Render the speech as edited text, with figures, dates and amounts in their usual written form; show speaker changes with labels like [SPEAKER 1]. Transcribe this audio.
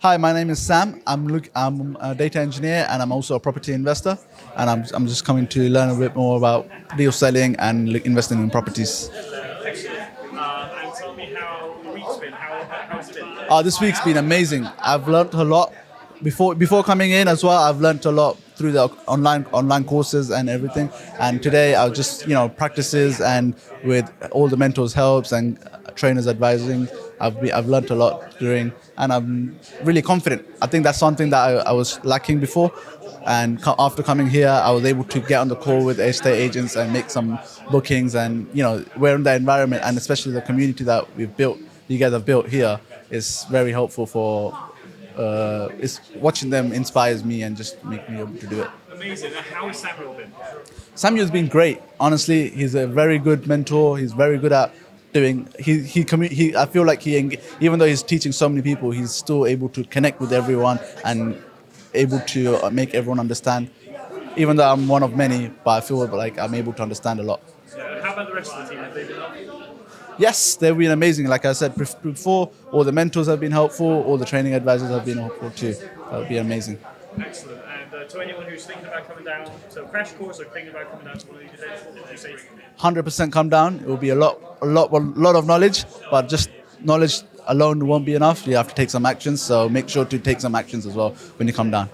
[SPEAKER 1] Hi, my name is Sam. I'm a data engineer and I'm also a property investor. And I'm just coming to learn a bit more about deal selling and investing in properties.
[SPEAKER 2] Excellent. And tell me how the week's been. How's it been?
[SPEAKER 1] This week's been amazing. I've learned a lot. Before coming in as well, I've learned a lot through the online courses and everything. And today I was just practices and with all the mentors' helps and trainers advising. I've learned a lot during, and I'm really confident. I think that's something that I was lacking before. And after coming here, I was able to get on the call with estate agents and make some bookings. And we're in the environment, and especially the community that you guys have built here, is very helpful for. It's watching them inspires me and just make me able to do it.
[SPEAKER 2] Amazing. How has Samuel been?
[SPEAKER 1] Samuel's been great. Honestly, he's a very good mentor. He's very good at doing. He I feel like even though he's teaching so many people, he's still able to connect with everyone and able to make everyone understand. Even though I'm one of many, but I feel like I'm able to understand a lot.
[SPEAKER 2] How about the rest of the team? Have they been helpful?
[SPEAKER 1] Yes, they've been amazing. Like I said before, all the mentors have been helpful. All the training advisors have been helpful too. That would be amazing.
[SPEAKER 2] Excellent. And to anyone who's thinking about coming down to a crash course or thinking about coming down to one of these events, what would you say?
[SPEAKER 1] 100% come down. It will be a lot of knowledge, but just knowledge alone won't be enough. You have to take some actions. So make sure to take some actions as well when you come down.